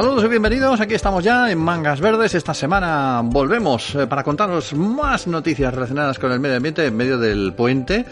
Saludos y bienvenidos, aquí estamos ya en Mangas Verdes. Esta semana volvemos para contaros más noticias relacionadas con el medio ambiente en medio del puente.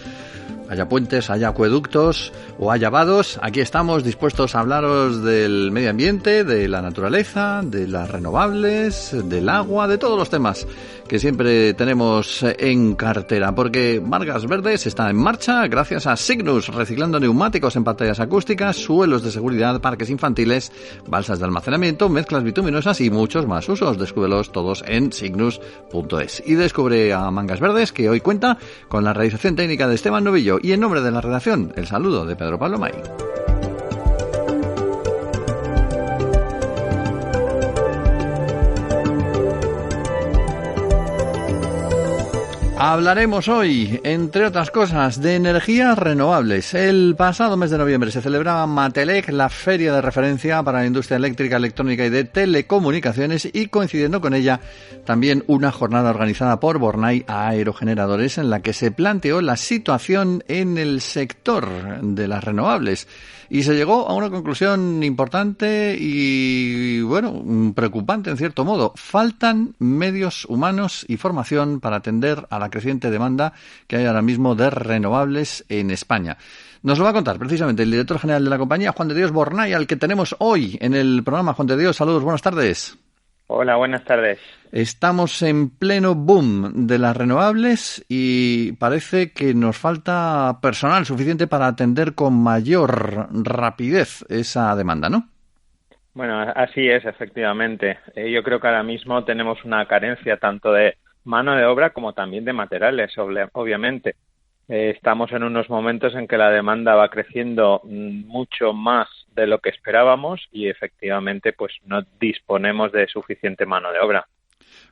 Haya puentes, haya acueductos o haya vados, aquí estamos dispuestos a hablaros del medio ambiente, de la naturaleza, de las renovables, del agua, de todos los temas que siempre tenemos en cartera, porque Mangas Verdes está en marcha gracias a Cygnus, reciclando neumáticos en pantallas acústicas, suelos de seguridad, parques infantiles, balsas de almacenamiento, mezclas bituminosas y muchos más usos. Descúbrelos todos en cygnus.es. Y descubre a Mangas Verdes, que hoy cuenta con la realización técnica de Esteban Novillo. Y en nombre de la redacción, el saludo de Pedro Pablo May. Hablaremos hoy, entre otras cosas, de energías renovables. El pasado mes de noviembre se celebraba Matelec, la feria de referencia para la industria eléctrica, electrónica y de telecomunicaciones, y coincidiendo con ella también una jornada organizada por Bornay Aerogeneradores en la que se planteó la situación en el sector de las renovables. Y se llegó a una conclusión importante y, bueno, preocupante en cierto modo. Faltan medios humanos y formación para atender a la creciente demanda que hay ahora mismo de renovables en España. Nos lo va a contar precisamente el director general de la compañía, Juan de Dios Bornay, al que tenemos hoy en el programa. Juan de Dios, saludos, buenas tardes. Hola, buenas tardes. Estamos en pleno boom de las renovables y parece que nos falta personal suficiente para atender con mayor rapidez esa demanda, ¿no? Bueno, así es, efectivamente. Yo creo que ahora mismo tenemos una carencia tanto de mano de obra como también de materiales, obviamente. Estamos en unos momentos en que la demanda va creciendo mucho más de lo que esperábamos y efectivamente pues no disponemos de suficiente mano de obra.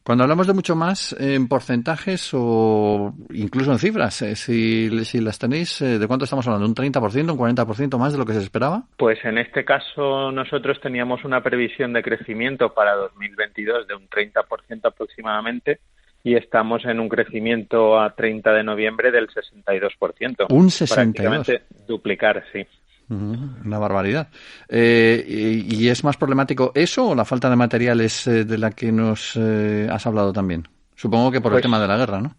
Cuando hablamos de mucho más, en porcentajes o incluso en cifras, si las tenéis, ¿de cuánto estamos hablando? ¿Un 30%, un 40% más de lo que se esperaba? Pues en este caso nosotros teníamos una previsión de crecimiento para 2022 de un 30% aproximadamente y estamos en un crecimiento a 30 de noviembre del 62%. ¿Un 62%? Prácticamente duplicar, sí. Una barbaridad. ¿Y es más problemático eso o la falta de materiales de la que nos has hablado también? Supongo que por el tema de la guerra, ¿no?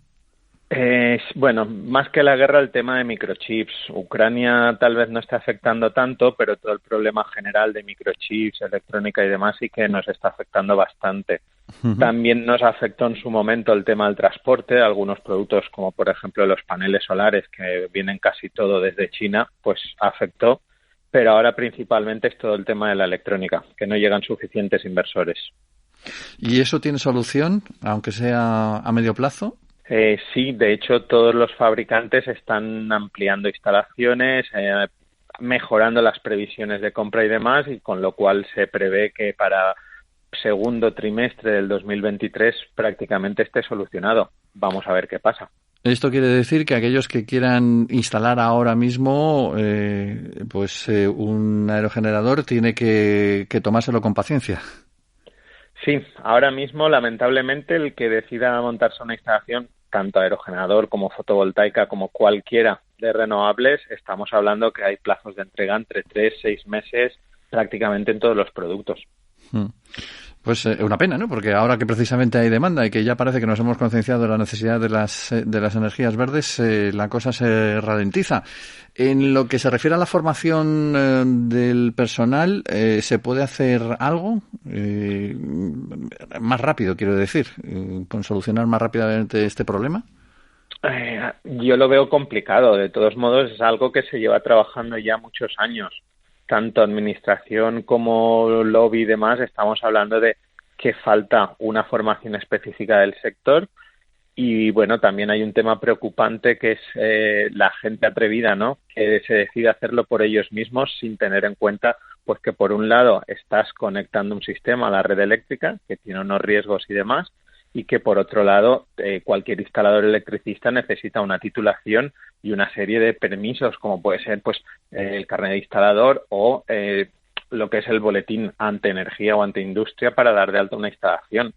Bueno, más que la guerra, el tema de microchips. Ucrania tal vez no está afectando tanto, pero todo el problema general de microchips, electrónica y demás sí que nos está afectando bastante. Uh-huh. También nos afectó en su momento el tema del transporte, algunos productos como por ejemplo los paneles solares que vienen casi todo desde China, pues afectó, pero ahora principalmente es todo el tema de la electrónica, que no llegan suficientes inversores. ¿Y eso tiene solución, aunque sea a medio plazo? Sí, de hecho todos los fabricantes están ampliando instalaciones, mejorando las previsiones de compra y demás, y con lo cual se prevé que para segundo trimestre del 2023 prácticamente esté solucionado. Vamos a ver qué pasa. Esto quiere decir que aquellos que quieran instalar ahora mismo un aerogenerador tiene que tomárselo con paciencia. Sí, ahora mismo lamentablemente el que decida montarse una instalación, tanto aerogenerador como fotovoltaica como cualquiera de renovables, estamos hablando que hay plazos de entrega entre 3 y 6 meses prácticamente en todos los productos. Pues una pena, ¿no? Porque ahora que precisamente hay demanda y que ya parece que nos hemos concienciado de la necesidad de las energías verdes, la cosa se ralentiza. En lo que se refiere a la formación del personal, ¿se puede hacer algo más rápido, quiero decir, con solucionar más rápidamente este problema? Yo lo veo complicado. De todos modos, es algo que se lleva trabajando ya muchos años. Tanto administración como lobby y demás, estamos hablando de que falta una formación específica del sector y, bueno, también hay un tema preocupante que es la gente atrevida, ¿no?, que se decide hacerlo por ellos mismos sin tener en cuenta, pues, que por un lado estás conectando un sistema a la red eléctrica que tiene unos riesgos y demás, y que por otro lado cualquier instalador electricista necesita una titulación y una serie de permisos como puede ser pues el carnet de instalador o lo que es el boletín ante energía o ante industria para dar de alta una instalación.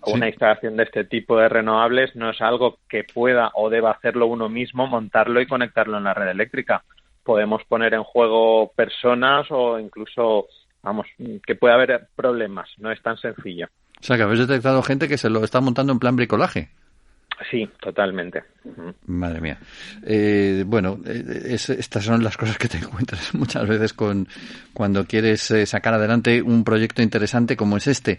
Sí. Una instalación de este tipo de renovables no es algo que pueda o deba hacerlo uno mismo, montarlo y conectarlo en la red eléctrica. Podemos poner en juego personas o incluso vamos, que puede haber problemas, no es tan sencillo. O sea, que habéis detectado gente que se lo está montando en plan bricolaje. Sí, totalmente. Madre mía. Bueno, estas son las cosas que te encuentras muchas veces cuando quieres sacar adelante un proyecto interesante como es este.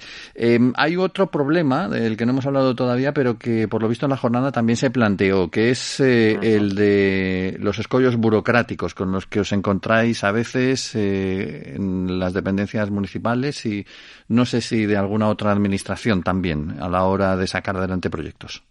Hay otro problema del que no hemos hablado todavía, pero que por lo visto en la jornada también se planteó, que es el de los escollos burocráticos con los que os encontráis a veces en las dependencias municipales y no sé si de alguna otra administración también a la hora de sacar adelante proyectos.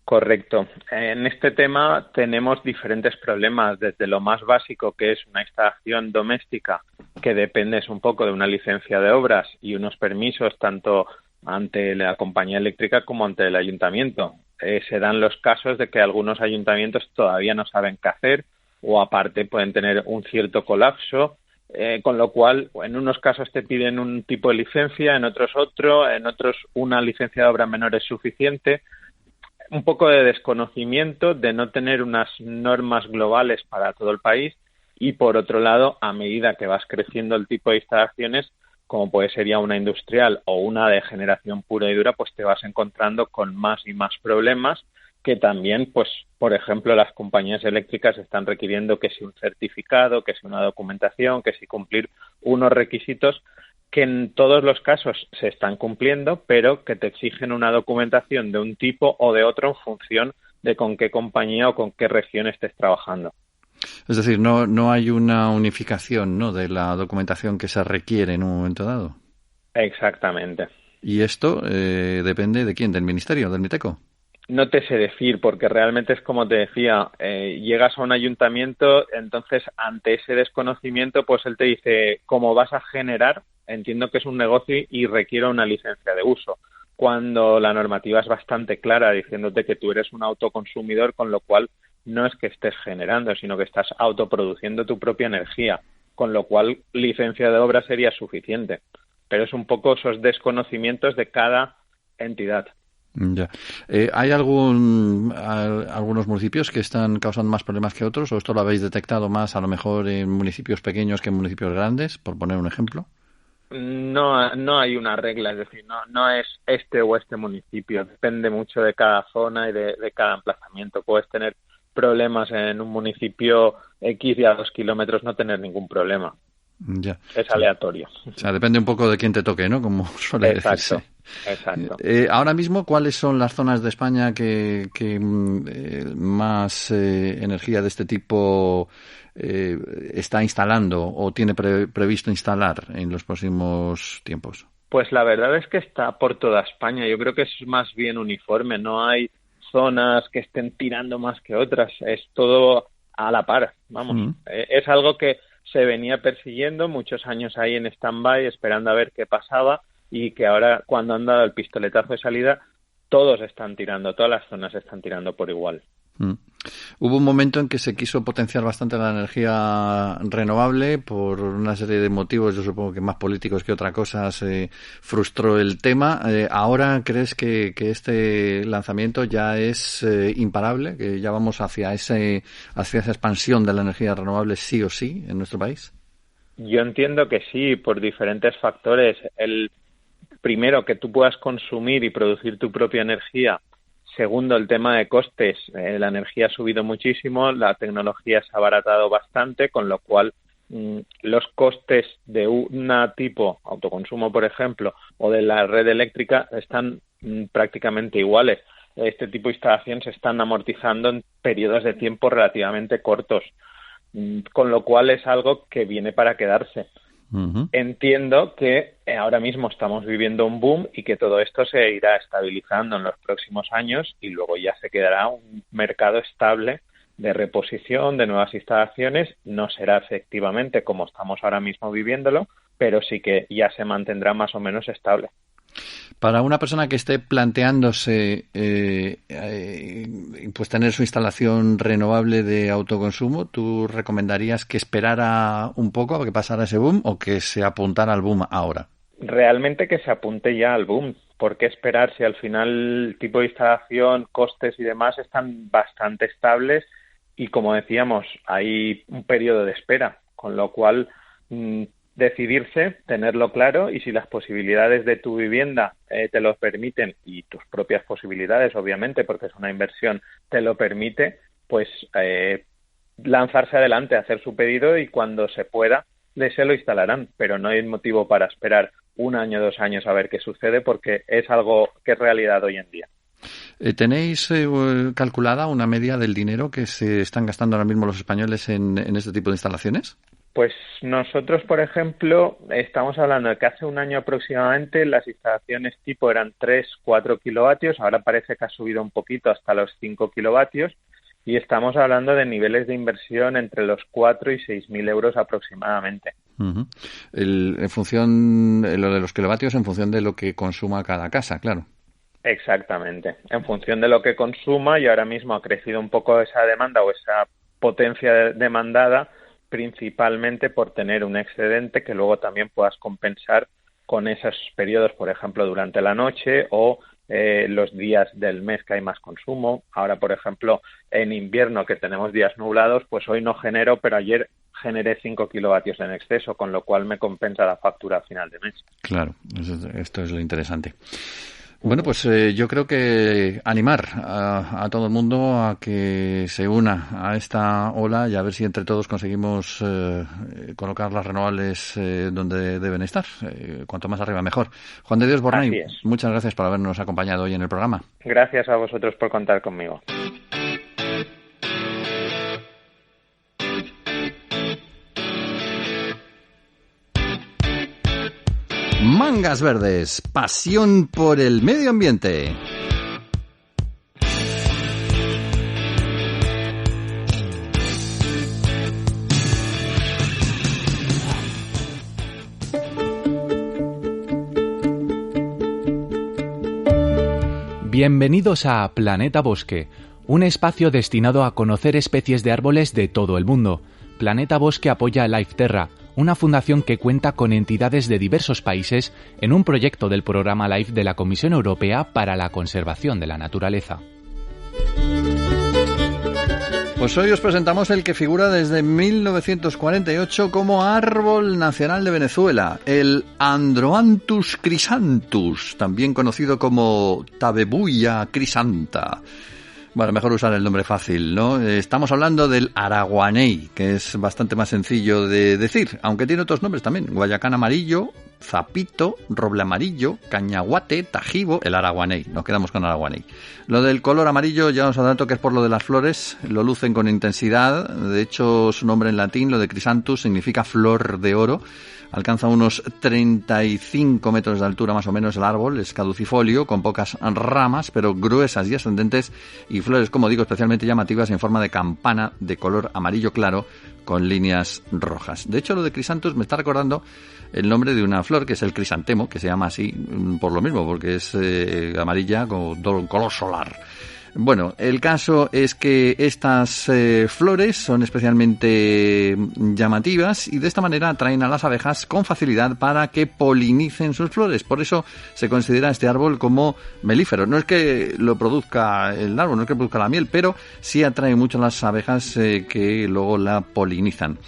Correcto. En este tema tenemos diferentes problemas, desde lo más básico, que es una instalación doméstica, que dependes un poco de una licencia de obras y unos permisos tanto ante la compañía eléctrica como ante el ayuntamiento. Se dan los casos de que algunos ayuntamientos todavía no saben qué hacer o aparte pueden tener un cierto colapso, con lo cual en unos casos te piden un tipo de licencia, en otros otro, en otros una licencia de obra menor es suficiente. Un poco de desconocimiento, de no tener unas normas globales para todo el país y, por otro lado, a medida que vas creciendo el tipo de instalaciones, como puede ser ya una industrial o una de generación pura y dura, pues te vas encontrando con más y más problemas que también, pues, por ejemplo, las compañías eléctricas están requiriendo que si un certificado, que si una documentación, que si cumplir unos requisitos que en todos los casos se están cumpliendo, pero que te exigen una documentación de un tipo o de otro en función de con qué compañía o con qué región estés trabajando. Es decir, no hay una unificación, ¿no?, de la documentación que se requiere en un momento dado. Exactamente. ¿Y esto depende de quién? ¿Del Ministerio, del MITECO? No te sé decir, porque realmente es como te decía, llegas a un ayuntamiento, entonces ante ese desconocimiento, pues él te dice, ¿cómo vas a generar? Entiendo que es un negocio y requiere una licencia de uso, cuando la normativa es bastante clara, diciéndote que tú eres un autoconsumidor, con lo cual no es que estés generando, sino que estás autoproduciendo tu propia energía, con lo cual licencia de obra sería suficiente. Pero es un poco esos desconocimientos de cada entidad. Ya. ¿Hay algunos municipios que están causando más problemas que otros o esto lo habéis detectado más a lo mejor en municipios pequeños que en municipios grandes, por poner un ejemplo? No hay una regla, es decir, no es este o este municipio, depende mucho de cada zona y de cada emplazamiento. Puedes tener problemas en un municipio X y a 2 kilómetros no tener ningún problema. Ya. Es aleatorio. O sea, depende un poco de quién te toque, ¿no? Como suele decirse. Exacto. Ahora mismo, ¿cuáles son las zonas de España que más energía de este tipo está instalando o tiene previsto instalar en los próximos tiempos? Pues la verdad es que está por toda España. Yo creo que es más bien uniforme. No hay zonas que estén tirando más que otras. Es todo a la par. Vamos. Es algo que se venía persiguiendo muchos años ahí en stand-by, esperando a ver qué pasaba, y que ahora, cuando han dado el pistoletazo de salida, todos están tirando, todas las zonas están tirando por igual. Hubo un momento en que se quiso potenciar bastante la energía renovable por una serie de motivos, yo supongo que más políticos que otra cosa, se frustró el tema. ¿Ahora crees que este lanzamiento ya es imparable, que ya vamos hacia esa expansión de la energía renovable sí o sí en nuestro país? Yo entiendo que sí, por diferentes factores. El primero, que tú puedas consumir y producir tu propia energía. Segundo, el tema de costes. La energía ha subido muchísimo, la tecnología se ha abaratado bastante, con lo cual los costes de un tipo, autoconsumo por ejemplo, o de la red eléctrica están prácticamente iguales. Este tipo de instalaciones se están amortizando en periodos de tiempo relativamente cortos, con lo cual es algo que viene para quedarse. Entiendo que ahora mismo estamos viviendo un boom y que todo esto se irá estabilizando en los próximos años y luego ya se quedará un mercado estable de reposición, de nuevas instalaciones. No será efectivamente como estamos ahora mismo viviéndolo, pero sí que ya se mantendrá más o menos estable. Para una persona que esté planteándose pues tener su instalación renovable de autoconsumo, ¿tú recomendarías que esperara un poco a que pasara ese boom o que se apuntara al boom ahora? Realmente que se apunte ya al boom. ¿Por qué esperar si al final el tipo de instalación, costes y demás están bastante estables? Y como decíamos, hay un periodo de espera, con lo cual decidirse, tenerlo claro, y si las posibilidades de tu vivienda te lo permiten, y tus propias posibilidades, obviamente, porque es una inversión, te lo permite, pues lanzarse adelante, hacer su pedido, y cuando se pueda, se lo instalarán. Pero no hay motivo para esperar 1 año, 2 años a ver qué sucede, porque es algo que es realidad hoy en día. ¿Tenéis calculada una media del dinero que se están gastando ahora mismo los españoles en este tipo de instalaciones? Pues nosotros, por ejemplo, estamos hablando de que hace 1 año aproximadamente las instalaciones tipo eran 3-4 kilovatios, ahora parece que ha subido un poquito hasta los 5 kilovatios, y estamos hablando de niveles de inversión entre los 4 y 6.000 euros aproximadamente. Uh-huh. En función, lo de los kilovatios en función de lo que consuma cada casa, claro. Exactamente, en función de lo que consuma, y ahora mismo ha crecido un poco esa demanda o esa potencia demandada, principalmente por tener un excedente que luego también puedas compensar con esos periodos, por ejemplo, durante la noche o los días del mes que hay más consumo. Ahora, por ejemplo, en invierno, que tenemos días nublados, pues hoy no genero, pero ayer generé 5 kilovatios en exceso, con lo cual me compensa la factura a final de mes. Claro, esto es lo interesante. Bueno, pues yo creo que animar a todo el mundo a que se una a esta ola y a ver si entre todos conseguimos colocar las renovables donde deben estar. Cuanto más arriba, mejor. Juan de Dios Bornay, muchas gracias por habernos acompañado hoy en el programa. Gracias a vosotros por contar conmigo. Mangas Verdes, pasión por el medio ambiente. Bienvenidos a Planeta Bosque, un espacio destinado a conocer especies de árboles de todo el mundo. Planeta Bosque apoya a Lifeterra, una fundación que cuenta con entidades de diversos países en un proyecto del programa LIFE de la Comisión Europea para la conservación de la naturaleza. Pues hoy os presentamos el que figura desde 1948 como árbol nacional de Venezuela, el Androanthus crisanthus, también conocido como Tabebuia crisanta. Bueno, mejor usar el nombre fácil, ¿no? Estamos hablando del araguaney, que es bastante más sencillo de decir, aunque tiene otros nombres también. Guayacán amarillo, zapito, roble amarillo, cañaguate, tajibo, el araguaney. Nos quedamos con araguaney. Lo del color amarillo ya os adelanto que es por lo de las flores, lo lucen con intensidad. De hecho, su nombre en latín, lo de crisanthus, significa flor de oro. Alcanza unos 35 metros de altura más o menos el árbol, es caducifolio, con pocas ramas, pero gruesas y ascendentes, y flores, como digo, especialmente llamativas en forma de campana de color amarillo claro con líneas rojas. De hecho, lo de crisanthus me está recordando el nombre de una flor, que es el crisantemo, que se llama así por lo mismo, porque es amarilla con color solar. Bueno, el caso es que estas flores son especialmente llamativas y de esta manera atraen a las abejas con facilidad para que polinicen sus flores. Por eso se considera este árbol como melífero. No es que lo produzca el árbol, no es que produzca la miel, pero sí atrae mucho a las abejas que luego la polinizan.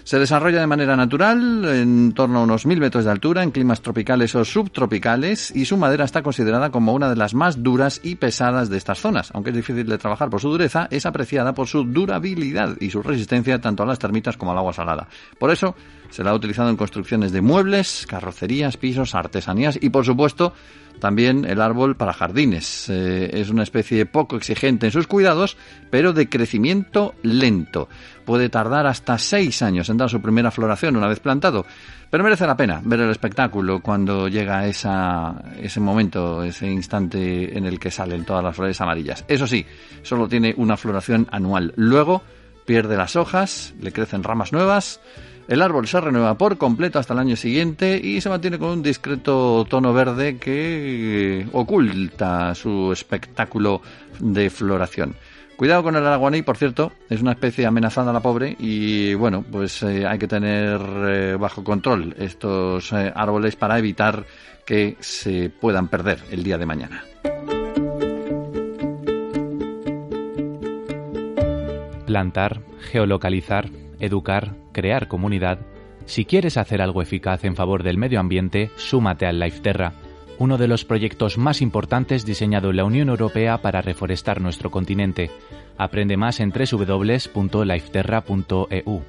Se desarrolla de manera natural, en torno a unos 1.000 metros de altura, en climas tropicales o subtropicales, y su madera está considerada como una de las más duras y pesadas de estas zonas. Aunque es difícil de trabajar por su dureza, es apreciada por su durabilidad y su resistencia tanto a las termitas como al agua salada. Por eso, se la ha utilizado en construcciones de muebles, carrocerías, pisos, artesanías y, por supuesto, también el árbol para jardines. Es una especie poco exigente en sus cuidados, pero de crecimiento lento. Puede tardar hasta 6 años en dar su primera floración una vez plantado, pero merece la pena ver el espectáculo cuando llega ese momento, ese instante en el que salen todas las flores amarillas. Eso sí, solo tiene una floración anual. Luego pierde las hojas, le crecen ramas nuevas. El árbol se renueva por completo hasta el año siguiente y se mantiene con un discreto tono verde que oculta su espectáculo de floración. Cuidado con el araguaney, por cierto, es una especie amenazada a la pobre y bueno, pues hay que tener bajo control estos árboles para evitar que se puedan perder el día de mañana. Plantar, geolocalizar, educar, crear comunidad. Si quieres hacer algo eficaz en favor del medio ambiente, súmate al Lifeterra, uno de los proyectos más importantes diseñado en la Unión Europea para reforestar nuestro continente. Aprende más en www.lifeterra.eu.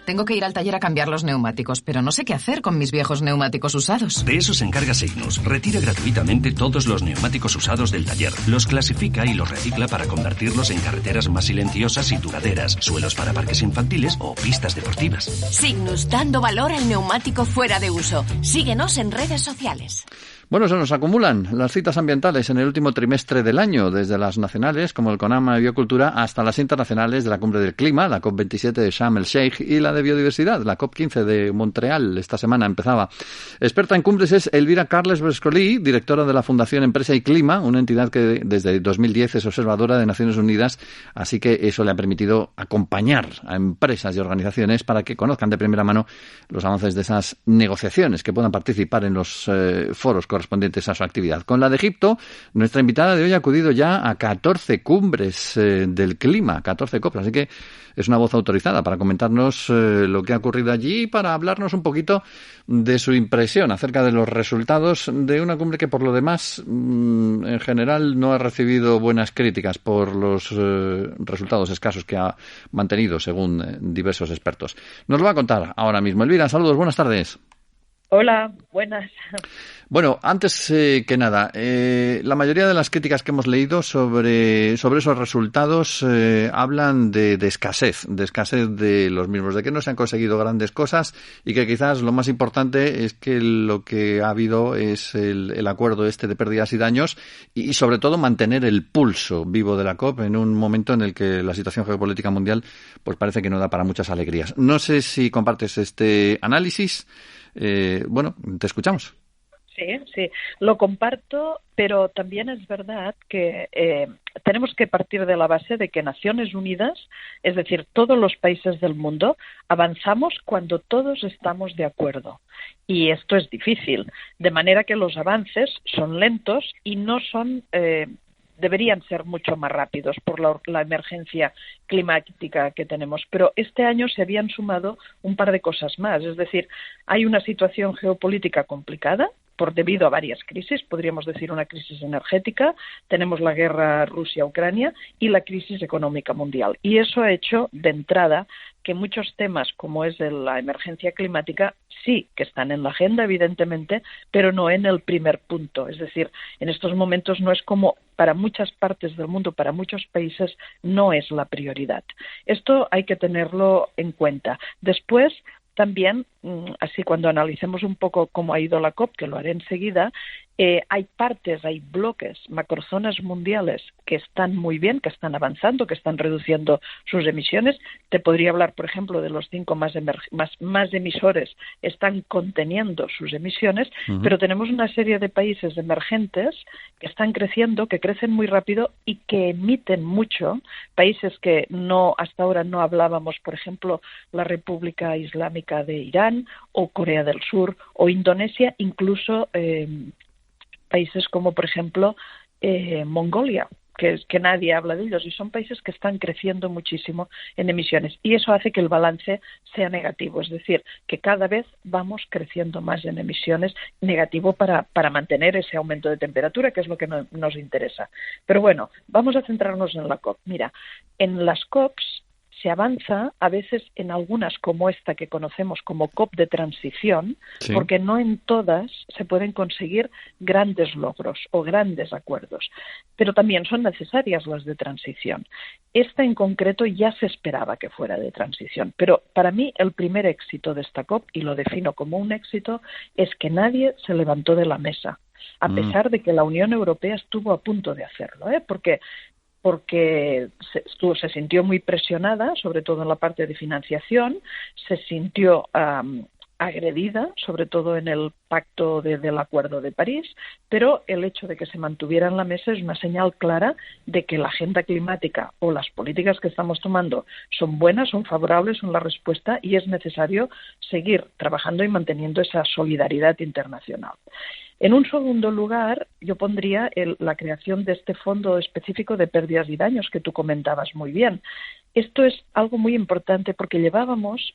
Tengo que ir al taller a cambiar los neumáticos, pero no sé qué hacer con mis viejos neumáticos usados. De eso se encarga Signus. Retira gratuitamente todos los neumáticos usados del taller. Los clasifica y los recicla para convertirlos en carreteras más silenciosas y duraderas, suelos para parques infantiles o pistas deportivas. Signus, dando valor al neumático fuera de uso. Síguenos en redes sociales. Bueno, se nos acumulan las citas ambientales en el último trimestre del año, desde las nacionales, como el CONAMA de Biocultura, hasta las internacionales de la Cumbre del Clima, la COP27 de Sharm el Sheikh, y la de Biodiversidad, la COP15 de Montreal. Esta semana empezaba. Experta en cumbres es Elvira Carles-Brescolí, directora de la Fundación Empresa y Clima, una entidad que desde 2010 es observadora de Naciones Unidas, así que eso le ha permitido acompañar a empresas y organizaciones para que conozcan de primera mano los avances de esas negociaciones, que puedan participar en los foros correspondientes a su actividad. Con la de Egipto, nuestra invitada de hoy ha acudido ya a 14 cumbres del clima, 14 COP, así que es una voz autorizada para comentarnos lo que ha ocurrido allí y para hablarnos un poquito de su impresión acerca de los resultados de una cumbre que por lo demás en general no ha recibido buenas críticas por los resultados escasos que ha mantenido según diversos expertos. Nos lo va a contar ahora mismo. Elvira, saludos, buenas tardes. Hola, buenas. Bueno, antes que nada, la mayoría de las críticas que hemos leído sobre esos resultados hablan de escasez de los mismos, de que no se han conseguido grandes cosas y que quizás lo más importante es que lo que ha habido es el acuerdo de pérdidas y daños y sobre todo mantener el pulso vivo de la COP en un momento en el que la situación geopolítica mundial pues parece que no da para muchas alegrías. No sé si compartes este análisis. Bueno, te escuchamos. Sí, lo comparto, pero también es verdad que tenemos que partir de la base de que Naciones Unidas, es decir, todos los países del mundo, avanzamos cuando todos estamos de acuerdo. Y esto es difícil, de manera que los avances son lentos y no son... deberían ser mucho más rápidos por la emergencia climática que tenemos. Pero este año se habían sumado un par de cosas más. Es decir, hay una situación geopolítica complicada debido a varias crisis, podríamos decir una crisis energética, tenemos la guerra Rusia-Ucrania y la crisis económica mundial. Y eso ha hecho, de entrada, que muchos temas como es de la emergencia climática sí que están en la agenda, evidentemente, pero no en el primer punto. Es decir, en estos momentos no es como para muchas partes del mundo, para muchos países, no es la prioridad. Esto hay que tenerlo en cuenta. Después, también, así cuando analicemos un poco cómo ha ido la COP, que lo haré enseguida, hay bloques, macrozonas mundiales que están muy bien, que están avanzando, que están reduciendo sus emisiones. Te podría hablar, por ejemplo, de los 5 más emisores, están conteniendo sus emisiones, pero tenemos una serie de países emergentes que están creciendo, que crecen muy rápido y que emiten mucho. Países que hasta ahora no hablábamos, por ejemplo, la República Islámica de Irán o Corea del Sur o Indonesia, incluso países como, por ejemplo, Mongolia, que nadie habla de ellos, y son países que están creciendo muchísimo en emisiones. Y eso hace que el balance sea negativo, es decir, que cada vez vamos creciendo más en emisiones, negativo para mantener ese aumento de temperatura, que es lo que nos interesa. Pero bueno, vamos a centrarnos en la COP. Mira, en las COPs se avanza a veces en algunas como esta que conocemos como COP de transición, sí, porque no en todas se pueden conseguir grandes logros o grandes acuerdos, pero también son necesarias las de transición. Esta en concreto ya se esperaba que fuera de transición, pero para mí el primer éxito de esta COP, y lo defino como un éxito, es que nadie se levantó de la mesa, a pesar de que la Unión Europea estuvo a punto de hacerlo, porque se sintió muy presionada, sobre todo en la parte de financiación, se sintió agredida, sobre todo en el pacto del Acuerdo de París, pero el hecho de que se mantuviera en la mesa es una señal clara de que la agenda climática o las políticas que estamos tomando son buenas, son favorables, son la respuesta y es necesario seguir trabajando y manteniendo esa solidaridad internacional. En un segundo lugar, yo pondría la creación de este fondo específico de pérdidas y daños que tú comentabas muy bien. Esto es algo muy importante porque llevábamos,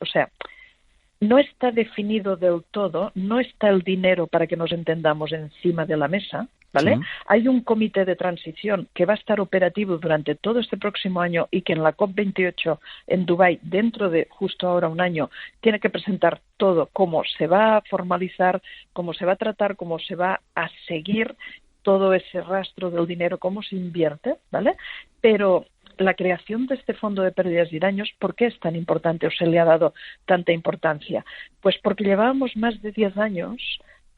no está definido del todo, no está el dinero, para que nos entendamos, encima de la mesa, ¿vale? Sí. Hay un comité de transición que va a estar operativo durante todo este próximo año y que en la COP28 en Dubái, dentro de justo ahora un año, tiene que presentar todo, cómo se va a formalizar, cómo se va a tratar, cómo se va a seguir todo ese rastro del dinero, cómo se invierte, ¿vale? Pero la creación de este fondo de pérdidas y daños, ¿por qué es tan importante o se le ha dado tanta importancia? Pues porque llevábamos más de 10 años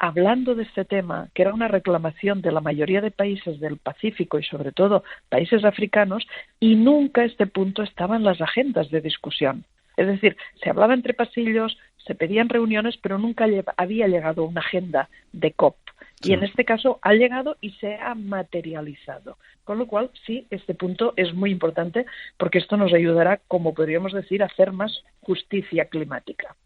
hablando de este tema, que era una reclamación de la mayoría de países del Pacífico y sobre todo países africanos, y nunca este punto estaba en las agendas de discusión. Es decir, se hablaba entre pasillos, se pedían reuniones, pero nunca había llegado una agenda de COP. Y en este caso ha llegado y se ha materializado. Con lo cual, sí, este punto es muy importante porque esto nos ayudará, como podríamos decir, a hacer más justicia climática.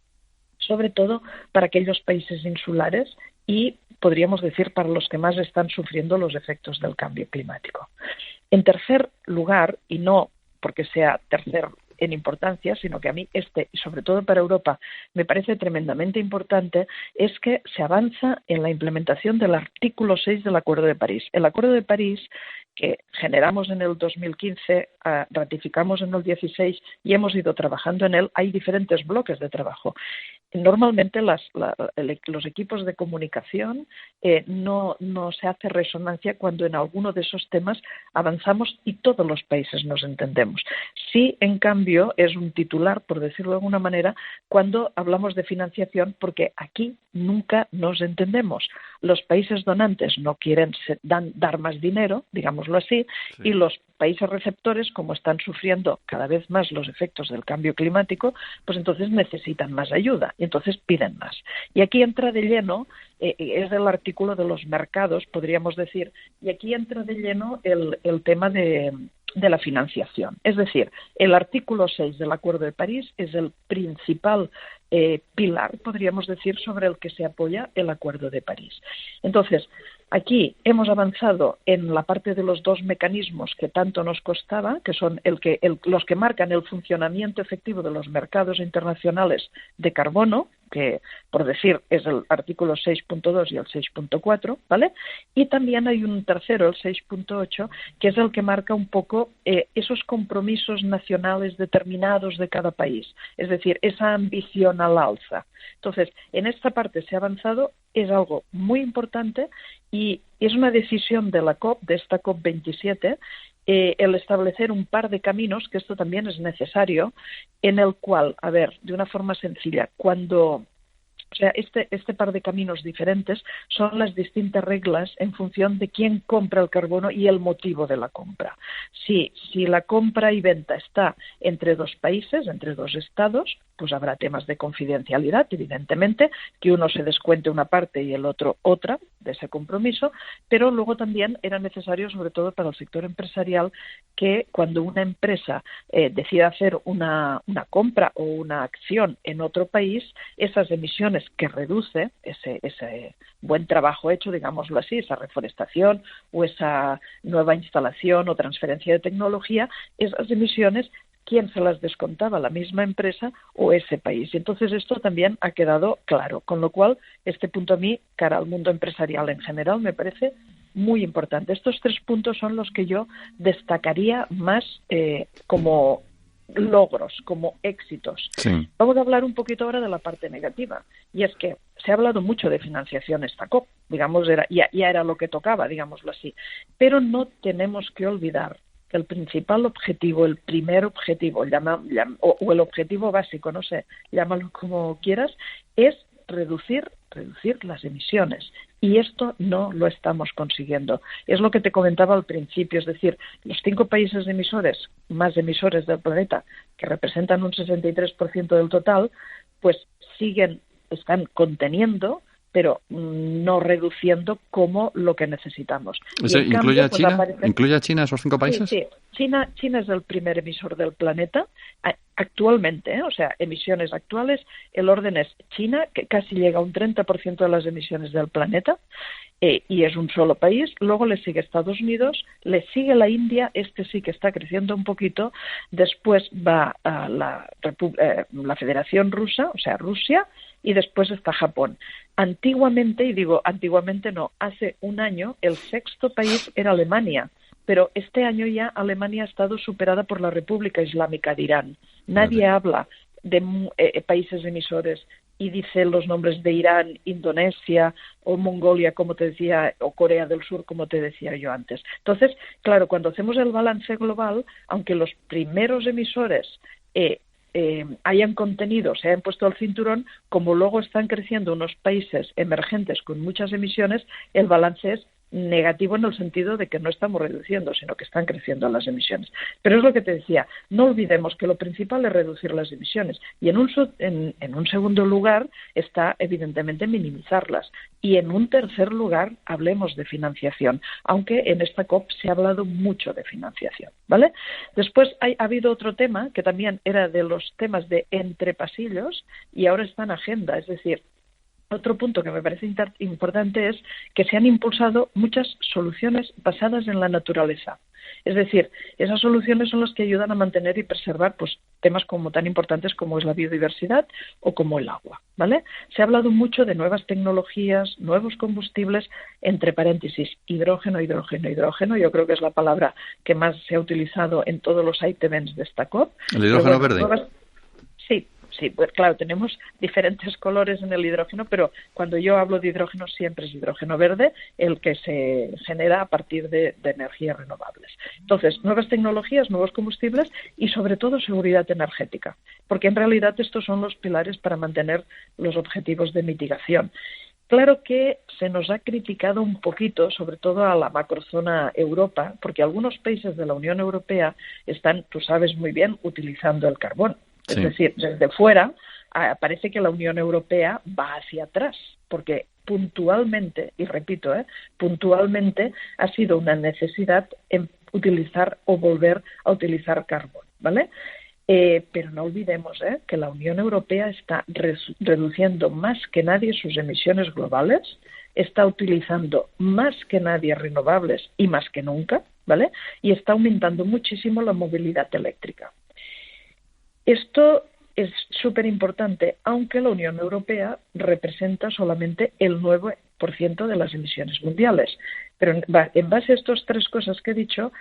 Sobre todo para aquellos países insulares y, podríamos decir, para los que más están sufriendo los efectos del cambio climático. En tercer lugar, y no porque sea tercer en importancia, sino que a mí y sobre todo para Europa, me parece tremendamente importante, es que se avanza en la implementación del artículo 6 del Acuerdo de París. El Acuerdo de París, que generamos en el 2015, ratificamos en el 16 y hemos ido trabajando en él, hay diferentes bloques de trabajo. Normalmente los equipos de comunicación no se hace resonancia cuando en alguno de esos temas avanzamos y todos los países nos entendemos. Sí, en cambio, es un titular, por decirlo de alguna manera, cuando hablamos de financiación, porque aquí nunca nos entendemos. Los países donantes no quieren dar más dinero, digámoslo así, sí. Y los países receptores, como están sufriendo cada vez más los efectos del cambio climático, pues entonces necesitan más ayuda y entonces piden más. Y aquí entra de lleno, es el artículo de los mercados, podríamos decir, y aquí entra de lleno el tema de la financiación. Es decir, el artículo 6 del Acuerdo de París es el principal pilar, podríamos decir, sobre el que se apoya el Acuerdo de París. Entonces, aquí hemos avanzado en la parte de los dos mecanismos que tanto nos costaba, que son los que marcan el funcionamiento efectivo de los mercados internacionales de carbono, que, por decir, es el artículo 6.2 y el 6.4, ¿vale? Y también hay un tercero, el 6.8, que es el que marca un poco esos compromisos nacionales determinados de cada país, es decir, esa ambición al alza. Entonces, en esta parte se ha avanzado, es algo muy importante y es una decisión de la COP, de esta COP27, el establecer un par de caminos, que esto también es necesario, en el cual, de una forma sencilla, este par de caminos diferentes son las distintas reglas en función de quién compra el carbono y el motivo de la compra. Si la compra y venta está entre dos países, entre dos estados, pues habrá temas de confidencialidad, evidentemente, que uno se descuente una parte y el otro otra de ese compromiso, pero luego también era necesario, sobre todo para el sector empresarial, que cuando una empresa decida hacer una compra o una acción en otro país, esas emisiones que reduce ese buen trabajo hecho, digámoslo así, esa reforestación o esa nueva instalación o transferencia de tecnología, esas emisiones, ¿quién se las descontaba? ¿La misma empresa o ese país? Y entonces esto también ha quedado claro, con lo cual este punto a mí, cara al mundo empresarial en general, me parece muy importante. Estos 3 puntos son los que yo destacaría más como logros, como éxitos. Sí. Vamos a hablar un poquito ahora de la parte negativa, y es que se ha hablado mucho de financiación esta COP, digamos, ya era lo que tocaba, digámoslo así, pero no tenemos que olvidar que el principal objetivo, el primer objetivo, o el objetivo básico, no sé, llámalo como quieras, es reducir las emisiones. Y esto no lo estamos consiguiendo. Es lo que te comentaba al principio, es decir, los 5 países más emisores del planeta, que representan un 63% del total, pues siguen están conteniendo, pero no reduciendo como lo que necesitamos. ¿Eso incluye a China? ¿Incluye a China esos 5 países? Sí. China es el primer emisor del planeta actualmente, o sea, emisiones actuales. El orden es China, que casi llega a un 30% de las emisiones del planeta, y es un solo país. Luego le sigue Estados Unidos, le sigue la India, este sí que está creciendo un poquito. Después va a la Federación Rusa, o sea, Rusia, y después está Japón. Antiguamente, y digo antiguamente no, hace un año el sexto país era Alemania, pero este año ya Alemania ha estado superada por la República Islámica de Irán. Nadie habla de países emisores y dice los nombres de Irán, Indonesia o Mongolia, como te decía, o Corea del Sur, como te decía yo antes. Entonces, claro, cuando hacemos el balance global, aunque los primeros emisores hayan contenido, se hayan puesto al cinturón, como luego están creciendo unos países emergentes con muchas emisiones, el balance es negativo en el sentido de que no estamos reduciendo, sino que están creciendo las emisiones. Pero es lo que te decía, no olvidemos que lo principal es reducir las emisiones y en un segundo lugar está evidentemente minimizarlas y en un tercer lugar hablemos de financiación, aunque en esta COP se ha hablado mucho de financiación, ¿vale? Después ha habido otro tema que también era de los temas de entre pasillos y ahora está en agenda, es decir, otro punto que me parece importante es que se han impulsado muchas soluciones basadas en la naturaleza. Es decir, esas soluciones son las que ayudan a mantener y preservar pues, temas como tan importantes como es la biodiversidad o como el agua, ¿vale? Se ha hablado mucho de nuevas tecnologías, nuevos combustibles, entre paréntesis, hidrógeno. Yo creo que es la palabra que más se ha utilizado en todos los ítems de esta COP. ¿El hidrógeno verde? Sí, pues claro, tenemos diferentes colores en el hidrógeno, pero cuando yo hablo de hidrógeno siempre es hidrógeno verde, el que se genera a partir de energías renovables. Entonces, nuevas tecnologías, nuevos combustibles y sobre todo seguridad energética, porque en realidad estos son los pilares para mantener los objetivos de mitigación. Claro que se nos ha criticado un poquito, sobre todo a la macrozona Europa, porque algunos países de la Unión Europea están, tú sabes muy bien, utilizando el carbón. Es decir, desde fuera parece que la Unión Europea va hacia atrás, porque puntualmente, y repito, puntualmente ha sido una necesidad en utilizar o volver a utilizar carbón, ¿vale? Pero no olvidemos que la Unión Europea está reduciendo más que nadie sus emisiones globales, está utilizando más que nadie renovables y más que nunca, ¿vale? Y está aumentando muchísimo la movilidad eléctrica. Esto es súper importante, aunque la Unión Europea representa solamente el 9% de las emisiones mundiales. Pero en base a estas tres cosas que he dicho,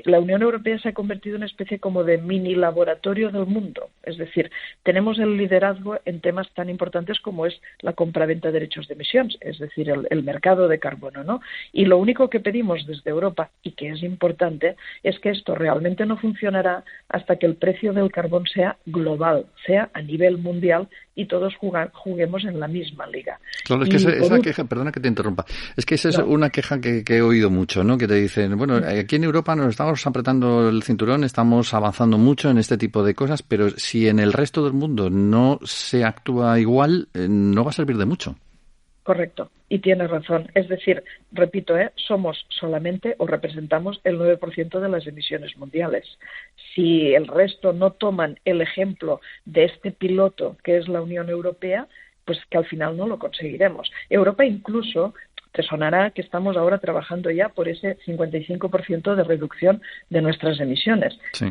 la Unión Europea se ha convertido en una especie como de mini laboratorio del mundo. Es decir, tenemos el liderazgo en temas tan importantes como es la compraventa de derechos de emisión, es decir, el mercado de carbono, ¿no? Y lo único que pedimos desde Europa, y que es importante, es que esto realmente no funcionará hasta que el precio del carbón sea global, sea a nivel mundial y todos juguemos en la misma liga. Claro, es que esa queja, perdona que te interrumpa, es que esa es una queja que he oído mucho, ¿no? Que te dicen, bueno, aquí en Europa nos estamos apretando el cinturón, estamos avanzando mucho en este tipo de cosas, pero si en el resto del mundo no se actúa igual, no va a servir de mucho. Correcto, y tienes razón. Es decir, repito, somos solamente o representamos el 9% de las emisiones mundiales. Si el resto no toman el ejemplo de este piloto que es la Unión Europea, pues que al final no lo conseguiremos. Europa incluso, te sonará que estamos ahora trabajando ya por ese 55% de reducción de nuestras emisiones. Sí.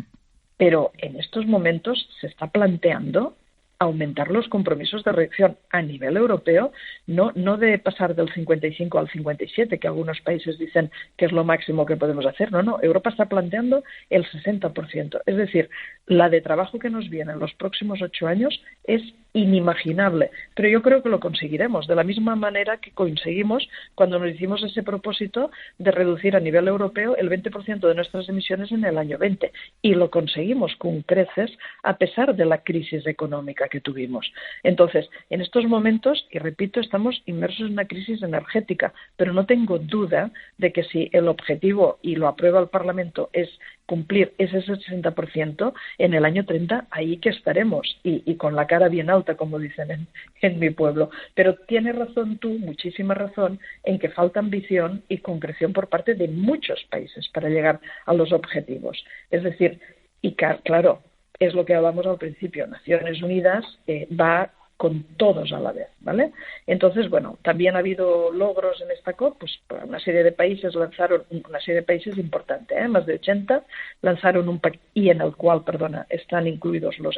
Pero en estos momentos se está planteando aumentar los compromisos de reducción a nivel europeo, no de pasar del 55 al 57, que algunos países dicen que es lo máximo que podemos hacer. No, Europa está planteando el 60%. Es decir, la de trabajo que nos viene en los próximos 8 años es inimaginable, pero yo creo que lo conseguiremos, de la misma manera que conseguimos cuando nos hicimos ese propósito de reducir a nivel europeo el 20% de nuestras emisiones en el año 20, y lo conseguimos con creces a pesar de la crisis económica que tuvimos. Entonces, en estos momentos, y repito, estamos inmersos en una crisis energética, pero no tengo duda de que si el objetivo, y lo aprueba el Parlamento, es cumplir ese 60% en el año 30, ahí que estaremos, y con la cara bien alta, como dicen en mi pueblo. Pero tienes razón tú, muchísima razón, en que falta ambición y concreción por parte de muchos países para llegar a los objetivos. Es decir, y claro, es lo que hablamos al principio, Naciones Unidas va con todos a la vez, ¿vale? Entonces, bueno, también ha habido logros en esta COP, pues una serie de países lanzaron, una serie de países importante, más de 80, lanzaron un paquete, y en el cual, están incluidos los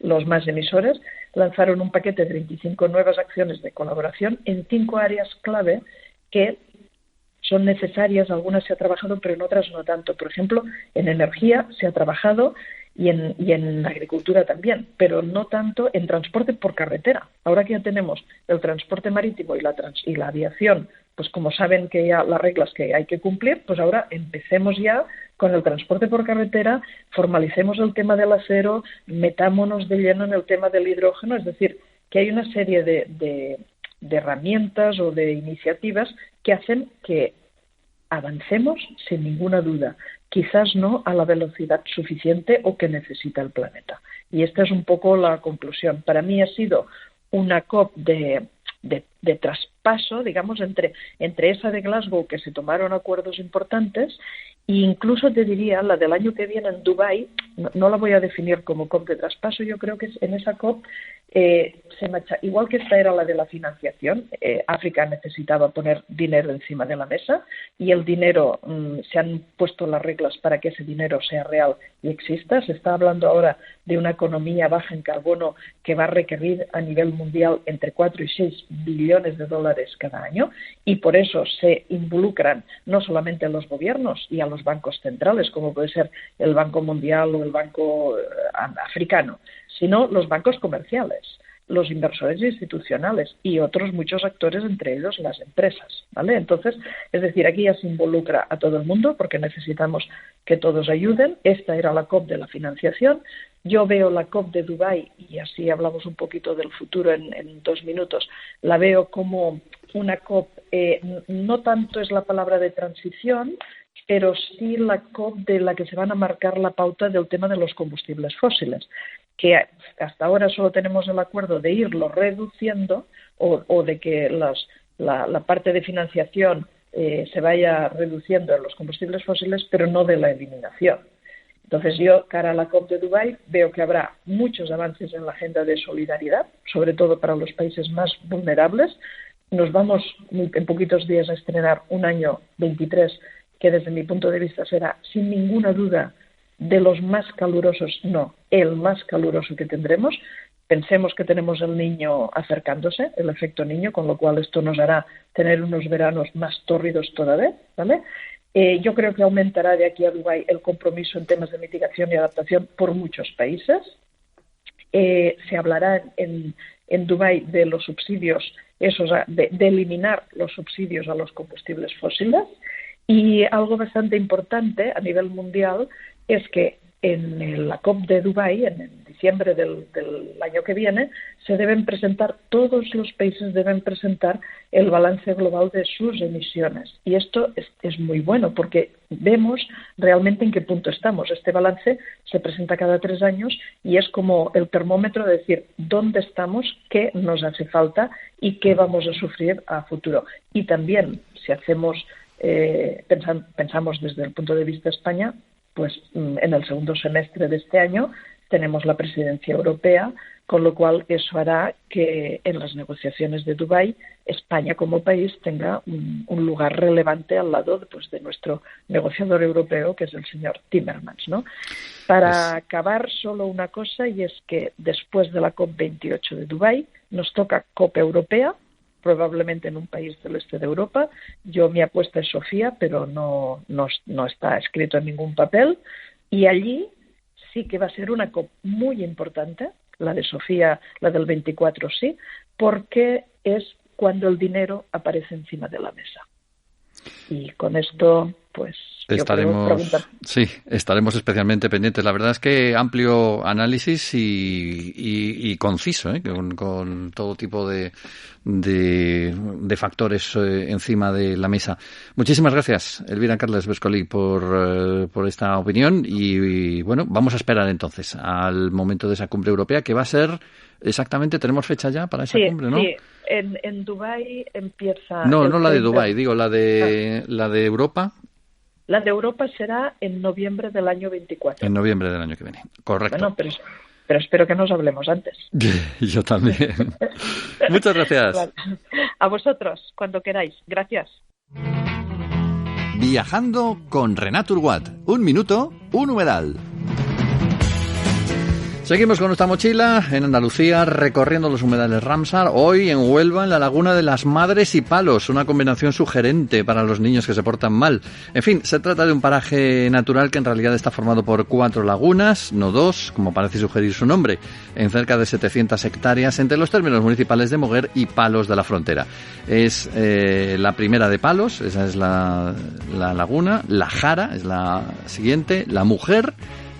los más emisores, lanzaron un paquete de 25 nuevas acciones de colaboración en 5 áreas clave que son necesarias, algunas se ha trabajado, pero en otras no tanto. Por ejemplo, en energía se ha trabajado y en agricultura también, pero no tanto en transporte por carretera. Ahora que ya tenemos el transporte marítimo y la aviación, pues como saben que ya las reglas que hay que cumplir, pues ahora empecemos ya con el transporte por carretera, formalicemos el tema del acero, metámonos de lleno en el tema del hidrógeno, es decir, que hay una serie de herramientas o de iniciativas que hacen que avancemos sin ninguna duda, quizás no a la velocidad suficiente o que necesita el planeta. Y esta es un poco la conclusión. Para mí ha sido una COP de traspaso, digamos, entre esa de Glasgow, que se tomaron acuerdos importantes, e incluso te diría, la del año que viene en Dubái, no la voy a definir como COP de traspaso, yo creo que en esa COP igual que esta era la de la financiación, África necesitaba poner dinero encima de la mesa y el dinero, se han puesto las reglas para que ese dinero sea real y exista. Se está hablando ahora de una economía baja en carbono que va a requerir a nivel mundial entre 4 y 6 billones de dólares cada año, y por eso se involucran no solamente a los gobiernos y a los bancos centrales, como puede ser el Banco Mundial o el Banco Africano, sino los bancos comerciales, los inversores institucionales y otros muchos actores, entre ellos las empresas, ¿vale? Entonces, es decir, aquí ya se involucra a todo el mundo porque necesitamos que todos ayuden. Esta era la COP de la financiación. Yo veo la COP de Dubái, y así hablamos un poquito del futuro en 2 minutos, la veo como una COP, no tanto es la palabra de transición, pero sí la COP de la que se van a marcar la pauta del tema de los combustibles fósiles, que hasta ahora solo tenemos el acuerdo de irlo reduciendo o de que la parte de financiación se vaya reduciendo en los combustibles fósiles, pero no de la eliminación. Entonces yo, cara a la COP de Dubái, veo que habrá muchos avances en la agenda de solidaridad, sobre todo para los países más vulnerables. Nos vamos en poquitos días a estrenar un año 23 que desde mi punto de vista será sin ninguna duda de los más calurosos, no, el más caluroso que tendremos. Pensemos que tenemos el niño acercándose, el efecto niño, con lo cual esto nos hará tener unos veranos más tórridos todavía, ¿vale? Yo creo que aumentará de aquí a Dubái el compromiso en temas de mitigación y adaptación por muchos países. Se hablará en Dubái de los subsidios, de eliminar los subsidios a los combustibles fósiles. Y algo bastante importante a nivel mundial es que en la COP de Dubái, en diciembre del año que viene, todos los países deben presentar el balance global de sus emisiones. Y esto es muy bueno porque vemos realmente en qué punto estamos. Este balance se presenta cada 3 años y es como el termómetro de decir dónde estamos, qué nos hace falta y qué vamos a sufrir a futuro. Y también, si hacemos pensamos desde el punto de vista de España, pues en el segundo semestre de este año tenemos la presidencia europea, con lo cual eso hará que en las negociaciones de Dubái España como país tenga un lugar relevante al lado de nuestro negociador europeo, que es el señor Timmermans, ¿no? Para acabar, solo una cosa, y es que después de la COP28 de Dubái nos toca COP europea, probablemente en un país del este de Europa. Mi apuesta es Sofía, pero no está escrito en ningún papel. Y allí sí que va a ser una COP muy importante, la de Sofía, la del 24 sí, porque es cuando el dinero aparece encima de la mesa. Y con esto, pues Estaremos especialmente pendientes. La verdad es que amplio análisis y conciso, con todo tipo de factores encima de la mesa. Muchísimas gracias, Elvira Carles Bescolí, por esta opinión y bueno, vamos a esperar entonces al momento de esa cumbre europea, que va a ser exactamente, tenemos fecha ya para esa cumbre, ¿no? Sí, en Dubái empieza... No la de Dubái, digo, la de Europa. La de Europa será en noviembre del año 24. En noviembre del año que viene, correcto. Bueno, pero espero que nos hablemos antes. Yo también. Muchas gracias. A vosotros, cuando queráis. Gracias. Viajando con Renato Urguat. 1 minuto, un humedal. Seguimos con nuestra mochila en Andalucía, recorriendo los humedales Ramsar. Hoy en Huelva, en la Laguna de las Madres y Palos, una combinación sugerente para los niños que se portan mal. En fin, se trata de un paraje natural que en realidad está formado por 4 lagunas, no 2, como parece sugerir su nombre, en cerca de 700 hectáreas entre los términos municipales de Moguer y Palos de la Frontera. Es la primera de Palos, esa es la laguna, la Jara es la siguiente, la Mujer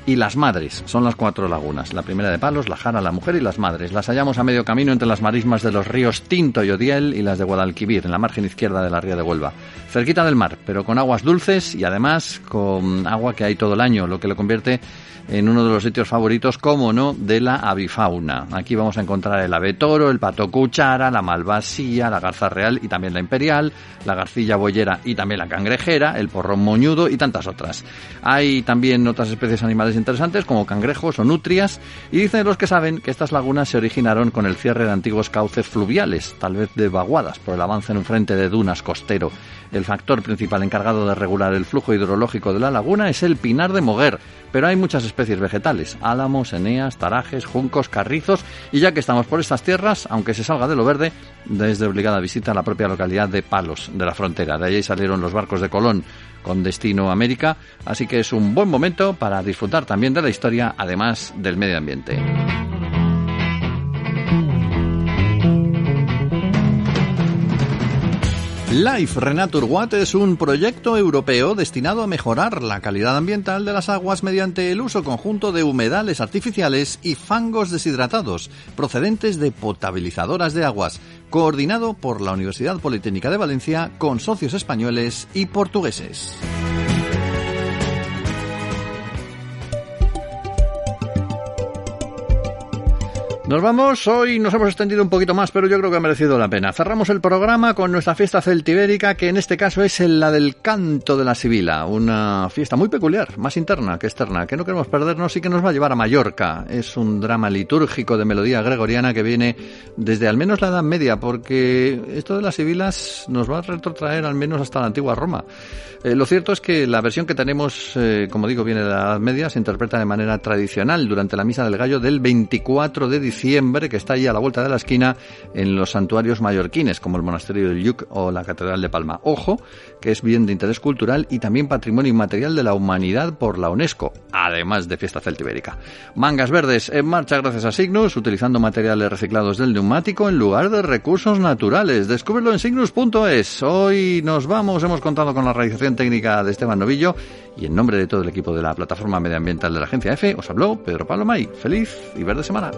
y las Madres, son las 4 lagunas. La primera de Palos, la Jara, la Mujer y las Madres. Las hallamos a medio camino entre las marismas de los ríos Tinto y Odiel y las de Guadalquivir, en la margen izquierda de la ría de Huelva. Cerquita del mar, pero con aguas dulces y además con agua que hay todo el año, lo que lo convierte en uno de los sitios favoritos, como no, de la avifauna. Aquí vamos a encontrar el ave toro, el pato cuchara, la malvasía, la garza real y también la imperial, la garcilla boyera y también la cangrejera, el porrón moñudo y tantas otras. Hay también otras especies animales interesantes como cangrejos o nutrias, y dicen los que saben que estas lagunas se originaron con el cierre de antiguos cauces fluviales, tal vez de vaguadas por el avance en un frente de dunas costero. El factor principal encargado de regular el flujo hidrológico de la laguna es el pinar de Moguer, pero hay muchas especies vegetales, álamos, eneas, tarajes, juncos, carrizos, y ya que estamos por estas tierras, aunque se salga de lo verde, es de obligada visita a la propia localidad de Palos de la Frontera. De allí salieron los barcos de Colón con destino a América, así que es un buen momento para disfrutar también de la historia, además del medio ambiente. Life Renato Urguat es un proyecto europeo destinado a mejorar la calidad ambiental de las aguas mediante el uso conjunto de humedales artificiales y fangos deshidratados procedentes de potabilizadoras de aguas, coordinado por la Universidad Politécnica de Valencia con socios españoles y portugueses. Nos vamos, hoy nos hemos extendido un poquito más, pero yo creo que ha merecido la pena. Cerramos el programa con nuestra fiesta celtibérica, que en este caso es la del canto de la sibila, una fiesta muy peculiar, más interna que externa, que no queremos perdernos y que nos va a llevar a Mallorca. Es un drama litúrgico de melodía gregoriana que viene desde al menos la Edad Media, porque esto de las sibilas nos va a retrotraer al menos hasta la antigua Roma. Lo cierto es que la versión que tenemos, como digo, viene de la Edad Media, se interpreta de manera tradicional durante la Misa del Gallo del 24 de diciembre, que está ahí a la vuelta de la esquina en los santuarios mallorquines, como el Monasterio del Lluc o la Catedral de Palma. Ojo, que es bien de interés cultural y también patrimonio inmaterial de la humanidad por la UNESCO, además de fiesta celtibérica. Mangas Verdes en marcha gracias a Signus, utilizando materiales reciclados del neumático en lugar de recursos naturales. Descúbrelo en signus.es. Hoy nos vamos, hemos contado con la realización técnica de Esteban Novillo y en nombre de todo el equipo de la plataforma medioambiental de la Agencia EFE os habló Pedro Pablo May. Feliz y verde semana.